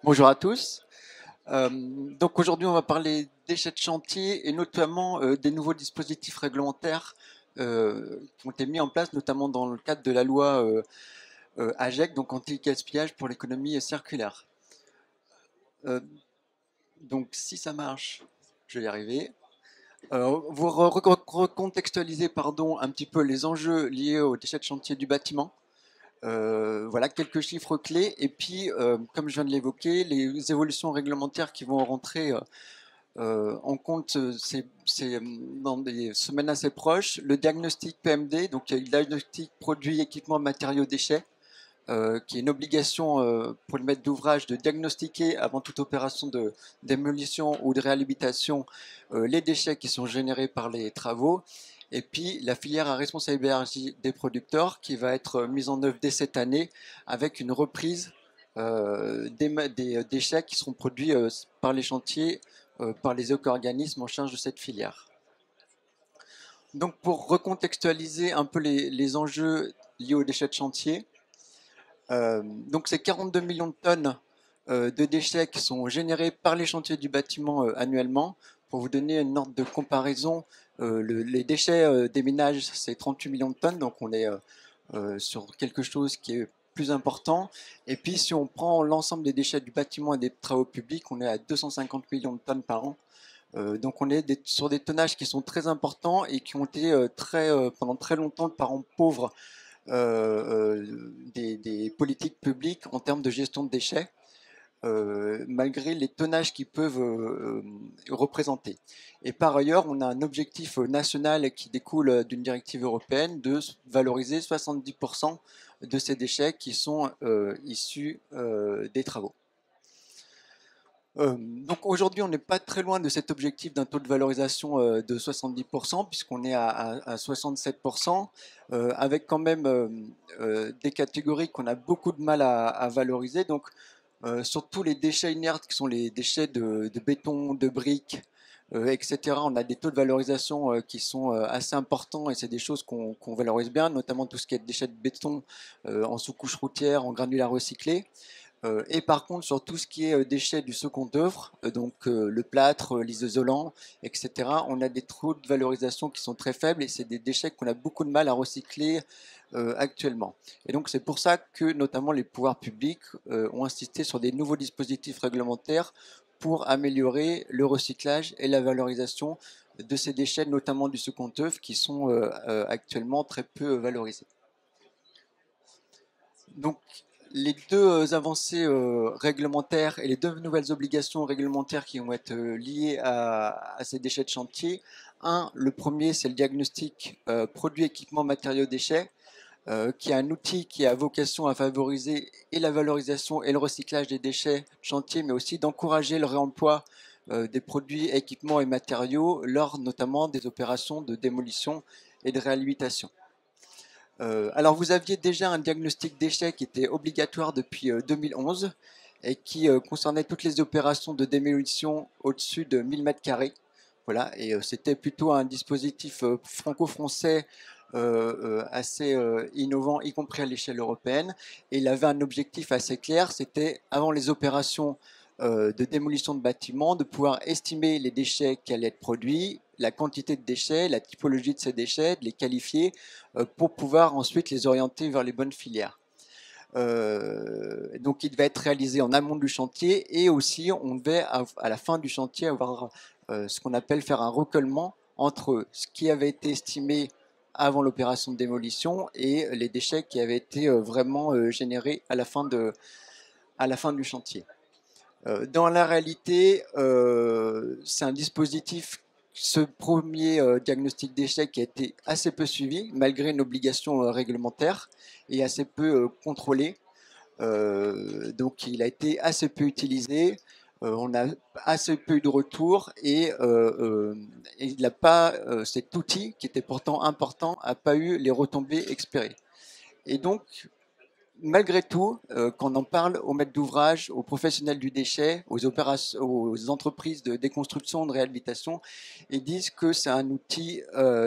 Bonjour à tous. Donc aujourd'hui, on va parler déchets de chantier et notamment des nouveaux dispositifs réglementaires qui ont été mis en place, notamment dans le cadre de la loi AGEC, donc anti-gaspillage pour l'économie circulaire. Euh, donc si ça marche, je vais y arriver. Vous recontextualisez pardon, un petit peu les enjeux liés aux déchets de chantier du bâtiment. Voilà quelques chiffres clés et puis, comme je viens de l'évoquer, les évolutions réglementaires qui vont rentrer en compte dans des semaines assez proches. Le diagnostic PMD, donc il y a le diagnostic produits, équipements, matériaux, déchets, qui est une obligation pour le maître d'ouvrage de diagnostiquer avant toute opération de démolition ou de réhabilitation les déchets qui sont générés par les travaux. Et puis la filière à responsabilité élargie des producteurs qui va être mise en œuvre dès cette année avec une reprise des déchets qui seront produits par les chantiers, par les éco-organismes en charge de cette filière. Donc pour recontextualiser un peu les enjeux liés aux déchets de chantier, donc c'est 42 millions de tonnes de déchets qui sont générés par les chantiers du bâtiment annuellement. Pour vous donner une ordre de comparaison, les déchets des ménages, c'est 38 millions de tonnes, donc on est sur quelque chose qui est plus important. Et puis si on prend l'ensemble des déchets du bâtiment et des travaux publics, on est à 250 millions de tonnes par an. Donc on est sur des tonnages qui sont très importants et qui ont été pendant très longtemps le parent pauvre des politiques publiques en termes de gestion de déchets, malgré les tonnages qu'ils peuvent représenter. Et par ailleurs, on a un objectif national qui découle d'une directive européenne de valoriser 70% de ces déchets qui sont issus des travaux. Donc aujourd'hui, on n'est pas très loin de cet objectif d'un taux de valorisation de 70%, puisqu'on est à 67%, avec quand même des catégories qu'on a beaucoup de mal à valoriser. Donc surtout les déchets inertes, qui sont les déchets de béton, de briques, etc. On a des taux de valorisation qui sont assez importants et c'est des choses qu'on valorise bien, notamment tout ce qui est déchets de béton en sous-couche routière, en granulats recyclés. Et par contre, sur tout ce qui est déchets du second œuvre, donc le plâtre, l'isolant, etc., on a des taux de valorisation qui sont très faibles et c'est des déchets qu'on a beaucoup de mal à recycler actuellement. Et donc c'est pour ça que notamment les pouvoirs publics ont insisté sur des nouveaux dispositifs réglementaires pour améliorer le recyclage et la valorisation de ces déchets, notamment du second œuvre, qui sont actuellement très peu valorisés. Donc, les deux avancées réglementaires et les deux nouvelles obligations réglementaires qui vont être liées à ces déchets de chantier. Le premier, c'est le diagnostic produits, équipements, matériaux, déchets, qui est un outil qui a vocation à favoriser et la valorisation et le recyclage des déchets de chantier, mais aussi d'encourager le réemploi des produits, équipements et matériaux lors notamment des opérations de démolition et de réhabilitation. Alors vous aviez déjà un diagnostic déchets qui était obligatoire depuis 2011 et qui concernait toutes les opérations de démolition au-dessus de 1000 mètres carrés. Voilà, et c'était plutôt un dispositif franco-français assez innovant, y compris à l'échelle européenne. Et il avait un objectif assez clair, c'était avant les opérations de démolition de bâtiments, de pouvoir estimer les déchets qui allaient être produits, la quantité de déchets, la typologie de ces déchets, de les qualifier pour pouvoir ensuite les orienter vers les bonnes filières. Donc il devait être réalisé en amont du chantier et aussi on devait à la fin du chantier avoir ce qu'on appelle faire un recollement entre ce qui avait été estimé avant l'opération de démolition et les déchets qui avaient été vraiment générés à la fin du chantier. Dans la réalité, c'est un dispositif, ce premier diagnostic d'échec qui a été assez peu suivi, malgré une obligation réglementaire, et assez peu contrôlé. Donc il a été assez peu utilisé, on a assez peu eu de retour, et il n'a pas, cet outil, qui était pourtant important, n'a pas eu les retombées espérées. Et donc, malgré tout, quand on en parle aux maîtres d'ouvrage, aux professionnels du déchet, aux entreprises de déconstruction, de réhabilitation, ils disent que c'est un outil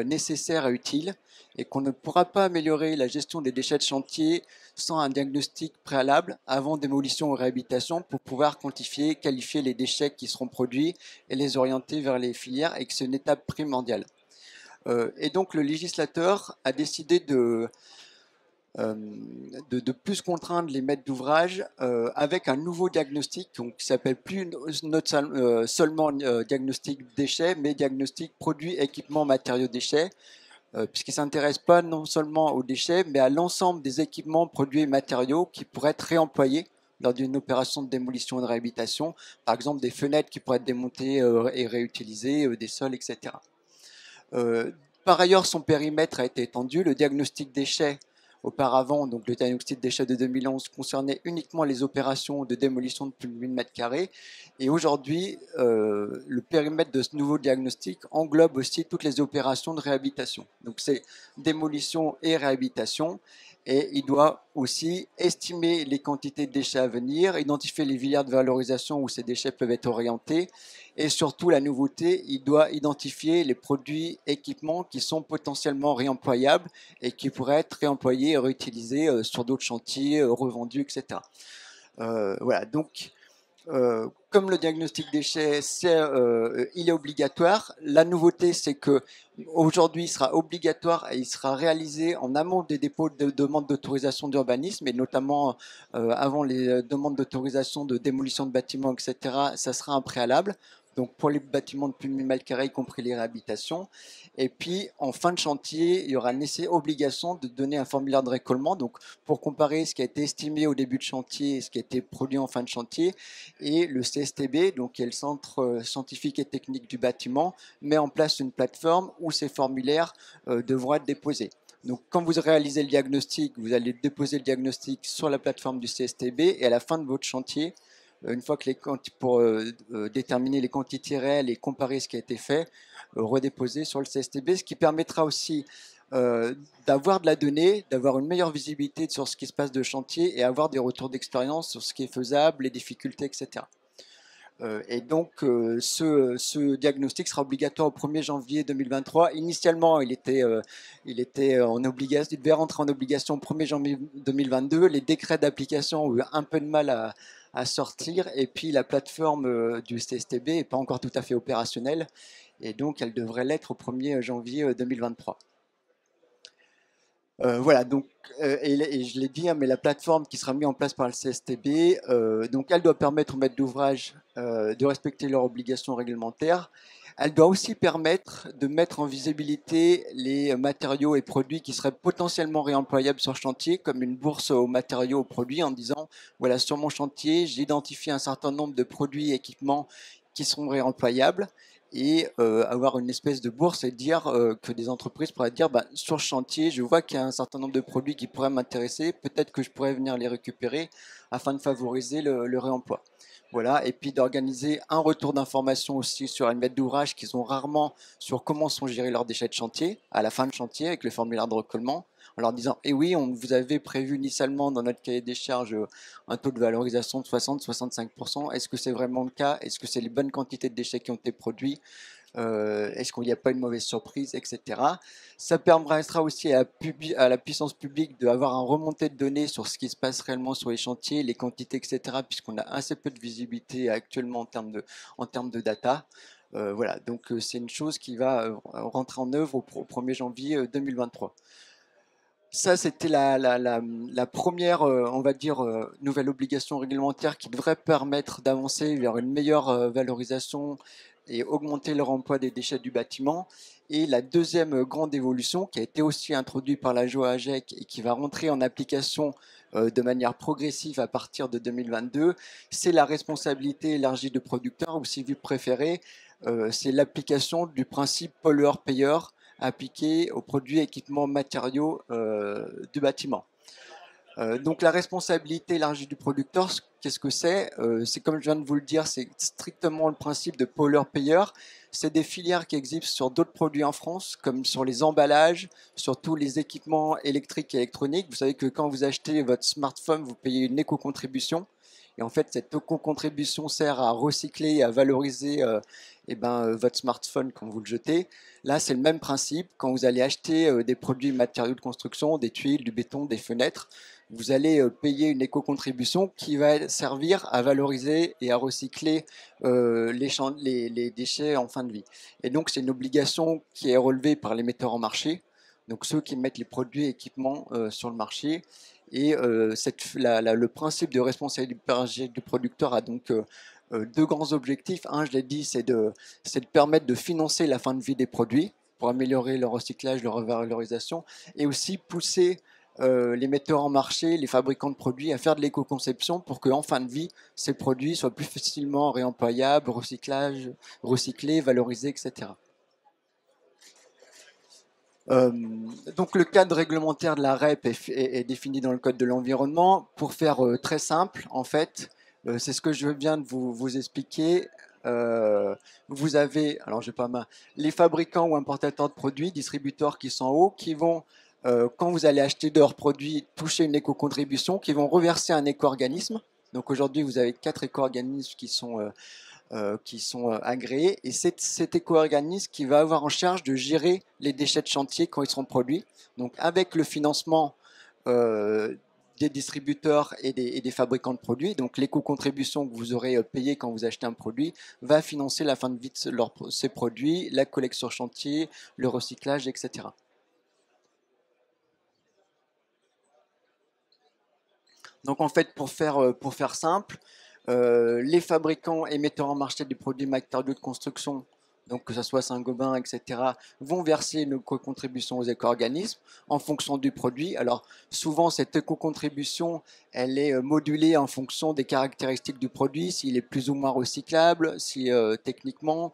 nécessaire et utile et qu'on ne pourra pas améliorer la gestion des déchets de chantier sans un diagnostic préalable avant démolition ou réhabilitation pour pouvoir quantifier, qualifier les déchets qui seront produits et les orienter vers les filières et que c'est une étape primordiale. Et donc le législateur a décidé euh, de plus contraindre les maîtres d'ouvrage avec un nouveau diagnostic donc, qui s'appelle plus seulement diagnostic déchets, mais diagnostic produits, équipements, matériaux, déchets, puisqu'il ne s'intéresse pas non seulement aux déchets, mais à l'ensemble des équipements, produits et matériaux qui pourraient être réemployés lors d'une opération de démolition et de réhabilitation, par exemple des fenêtres qui pourraient être démontées et réutilisées, des sols, etc. Euh, Par ailleurs, son périmètre a été étendu. Le diagnostic déchets, auparavant, donc le diagnostic déchets de 2011, concernait uniquement les opérations de démolition de plus de 1000 m². Et aujourd'hui, le périmètre de ce nouveau diagnostic englobe aussi toutes les opérations de réhabilitation. Donc c'est démolition et réhabilitation. Et il doit aussi estimer les quantités de déchets à venir, identifier les filières de valorisation où ces déchets peuvent être orientés, et surtout, la nouveauté, il doit identifier les produits, équipements qui sont potentiellement réemployables et qui pourraient être réemployés et réutilisés sur d'autres chantiers, revendus, etc. Voilà, donc comme le diagnostic déchets, il est obligatoire. La nouveauté, c'est que aujourd'hui, il sera obligatoire et il sera réalisé en amont des dépôts de demandes d'autorisation d'urbanisme et notamment avant les demandes d'autorisation de démolition de bâtiments, etc. Ça sera un préalable. Donc pour les bâtiments de plus de 1000 m², y compris les réhabilitations. Et puis en fin de chantier, il y aura une obligation de donner un formulaire de récolement. Donc pour comparer ce qui a été estimé au début de chantier et ce qui a été produit en fin de chantier, et le CSTB, donc qui est le Centre scientifique et technique du bâtiment, met en place une plateforme où ces formulaires devront être déposés. Donc, quand vous réalisez le diagnostic, vous allez déposer le diagnostic sur la plateforme du CSTB et à la fin de votre chantier, une fois que pour déterminer les quantités réelles et comparer ce qui a été fait, redéposer sur le CSTB, ce qui permettra aussi euh, d'avoir de la donnée, d'avoir une meilleure visibilité sur ce qui se passe de chantier et avoir des retours d'expérience sur ce qui est faisable, les difficultés, etc. Et donc, ce diagnostic sera obligatoire au 1er janvier 2023. Initialement, il devait rentrer en obligation au 1er janvier 2022. Les décrets d'application ont eu un peu de mal à sortir. Et puis, la plateforme du CSTB n'est pas encore tout à fait opérationnelle. Et donc, elle devrait l'être au 1er janvier 2023. Voilà, donc, et je l'ai dit, hein, mais la plateforme qui sera mise en place par le CSTB, donc elle doit permettre aux maîtres d'ouvrage de respecter leurs obligations réglementaires. Elle doit aussi permettre de mettre en visibilité les matériaux et produits qui seraient potentiellement réemployables sur chantier, comme une bourse aux matériaux, aux produits, en disant, voilà, sur mon chantier, j'ai identifié un certain nombre de produits et équipements qui seront réemployables et avoir une espèce de bourse et dire que des entreprises pourraient dire bah, sur le chantier, je vois qu'il y a un certain nombre de produits qui pourraient m'intéresser, peut-être que je pourrais venir les récupérer afin de favoriser le réemploi. Voilà, et puis d'organiser un retour d'information aussi sur une maître d'ouvrage qu'ils ont rarement sur comment sont gérés leurs déchets de chantier à la fin de chantier avec le formulaire de recollement en leur disant eh oui, on vous avait prévu initialement dans notre cahier des charges un taux de valorisation de 60-65%. Est-ce que c'est vraiment le cas? Est-ce que c'est les bonnes quantités de déchets qui ont été produits? Est-ce qu'il n'y a pas une mauvaise surprise, etc. Ça permettra aussi à la puissance publique d'avoir un remontée de données sur ce qui se passe réellement sur les chantiers, les quantités, etc., puisqu'on a assez peu de visibilité actuellement en termes de data. Voilà, donc c'est une chose qui va rentrer en œuvre au 1er janvier 2023. Ça, c'était la première, on va dire, nouvelle obligation réglementaire qui devrait permettre d'avancer vers une meilleure valorisation et augmenter le remploi des déchets du bâtiment. Et la deuxième grande évolution, qui a été aussi introduite par la loi AGEC et qui va rentrer en application de manière progressive à partir de 2022, c'est la responsabilité élargie du producteur, ou si vous préférez, c'est l'application du principe pollueur-payeur appliquée aux produits, équipements, matériaux du bâtiment. Donc la responsabilité élargie du producteur, qu'est-ce que c'est? C'est comme je viens de vous le dire, c'est strictement le principe de pollueur-payeur. c'est des filières qui existent sur d'autres produits en France, comme sur les emballages, sur tous les équipements électriques et électroniques. Vous savez que quand vous achetez votre smartphone, vous payez une éco-contribution. Et en fait, cette éco-contribution sert à recycler et à valoriser votre smartphone quand vous le jetez. Là, c'est le même principe. Quand vous allez acheter des produits matériaux de construction, des tuiles, du béton, des fenêtres, vous allez payer une éco-contribution qui va servir à valoriser et à recycler les déchets en fin de vie. Et donc, c'est une obligation qui est relevée par les metteurs en marché, donc ceux qui mettent les produits et équipements sur le marché. Et le principe de responsabilité du producteur a donc deux grands objectifs. Un, je l'ai dit, c'est de permettre de financer la fin de vie des produits pour améliorer leur recyclage, leur revalorisation, et aussi pousser les metteurs en marché, les fabricants de produits à faire de l'éco-conception pour qu'en fin de vie, ces produits soient plus facilement réemployables, recyclés, valorisés, etc. Euh, donc le cadre réglementaire de la REP est défini dans le Code de l'environnement. Pour faire très simple, en fait, c'est ce que je viens de vous expliquer. Vous avez, alors je vais pas les fabricants ou importateurs de produits, distributeurs qui sont en haut, qui vont, quand vous allez acheter de leurs produits, toucher une éco-contribution, qui vont reverser un éco-organisme. Donc aujourd'hui, vous avez 4 éco-organismes qui sont agréés. Et c'est cet éco-organisme qui va avoir en charge de gérer les déchets de chantier quand ils seront produits. Donc avec le financement des distributeurs et des fabricants de produits, donc l'éco-contribution que vous aurez payée quand vous achetez un produit va financer la fin de vie de ces produits, la collecte sur chantier, le recyclage, etc. Donc en fait, pour faire simple, les fabricants et metteurs en marché des produits matériaux de construction, donc que ce soit Saint-Gobain, etc., vont verser une contribution aux éco-organismes en fonction du produit. Alors souvent, cette éco-contribution, elle est modulée en fonction des caractéristiques du produit, s'il est plus ou moins recyclable, si techniquement,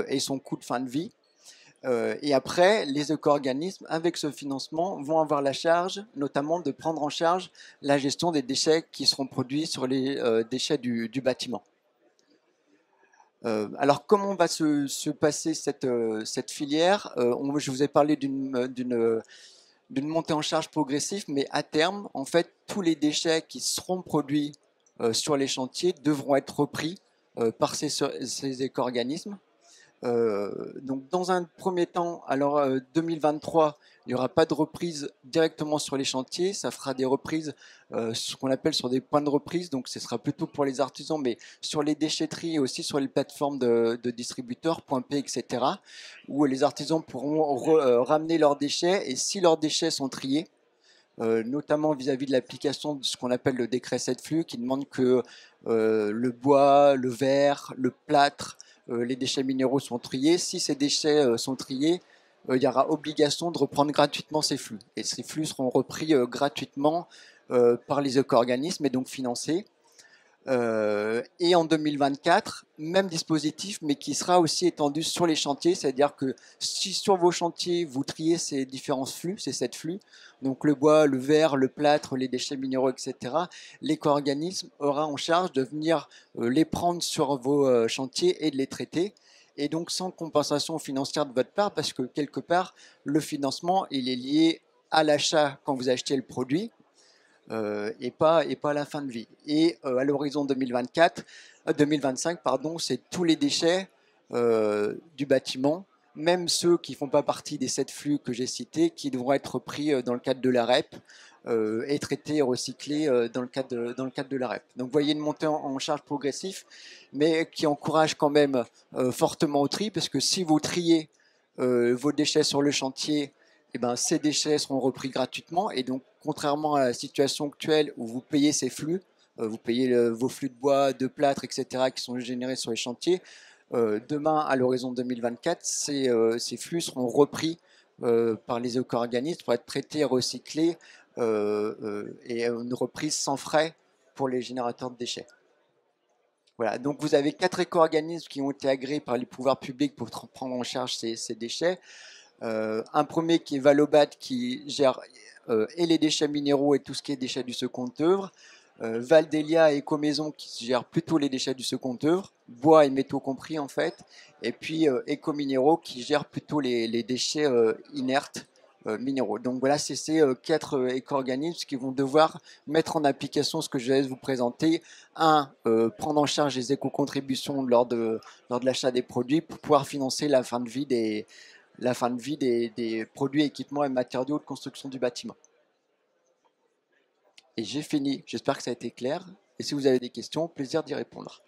et son coût de fin de vie. Et après, les éco-organismes, avec ce financement, vont avoir la charge, notamment, de prendre en charge la gestion des déchets qui seront produits sur les déchets du bâtiment. Alors, comment va se passer cette filière? Je vous ai parlé d'une montée en charge progressive, mais à terme, en fait, tous les déchets qui seront produits sur les chantiers devront être repris par ces éco-organismes. Donc dans un premier temps, alors 2023, il n'y aura pas de reprise directement sur les chantiers, ça fera des reprises, ce qu'on appelle sur des points de reprise, donc ce sera plutôt pour les artisans, mais sur les déchetteries et aussi sur les plateformes de distributeurs, Point P, etc., où les artisans pourront ramener leurs déchets, et si leurs déchets sont triés, notamment vis-à-vis de l'application de ce qu'on appelle le décret 7 flux, qui demande que le bois, le verre, le plâtre, les déchets minéraux sont triés. Si ces déchets sont triés, il y aura obligation de reprendre gratuitement ces flux. Et ces flux seront repris gratuitement par les éco-organismes et donc financés. Et en 2024, même dispositif, mais qui sera aussi étendu sur les chantiers, c'est-à-dire que si sur vos chantiers, vous triez ces différents flux, ces 7 flux, donc le bois, le verre, le plâtre, les déchets minéraux, etc., l'éco-organisme aura en charge de venir les prendre sur vos chantiers et de les traiter, et donc sans compensation financière de votre part, parce que quelque part, le financement, il est lié à l'achat quand vous achetez le produit, et pas à la fin de vie. Et à l'horizon 2025, pardon, c'est tous les déchets du bâtiment, même ceux qui ne font pas partie des 7 flux que j'ai cités, qui devront être pris dans le cadre de la REP et traités et recyclés dans le cadre de la REP. Donc vous voyez une montée en charge progressive, mais qui encourage quand même fortement au tri, parce que si vous triez vos déchets sur le chantier, eh ben, ces déchets seront repris gratuitement. Et donc, contrairement à la situation actuelle où vous payez ces flux, vous payez vos flux de bois, de plâtre, etc., qui sont générés sur les chantiers, demain, à l'horizon 2024, ces flux seront repris par les éco-organismes pour être traités et recyclés, et une reprise sans frais pour les générateurs de déchets. Voilà, donc vous avez 4 éco-organismes qui ont été agréés par les pouvoirs publics pour prendre en charge ces déchets. Un premier qui est Valobat, qui gère et les déchets minéraux et tout ce qui est déchets du second œuvre. Valdelia et Ecomaison qui gèrent plutôt les déchets du second œuvre, bois et métaux compris en fait, et puis Ecominéraux qui gère plutôt les déchets inertes minéraux. Donc voilà, c'est ces quatre éco-organismes qui vont devoir mettre en application ce que je vais vous présenter. Un, prendre en charge les éco-contributions lors de l'achat des produits pour pouvoir financer la fin de vie des produits, équipements et matériaux de construction du bâtiment. Et j'ai fini. J'espère que ça a été clair. Et si vous avez des questions, plaisir d'y répondre.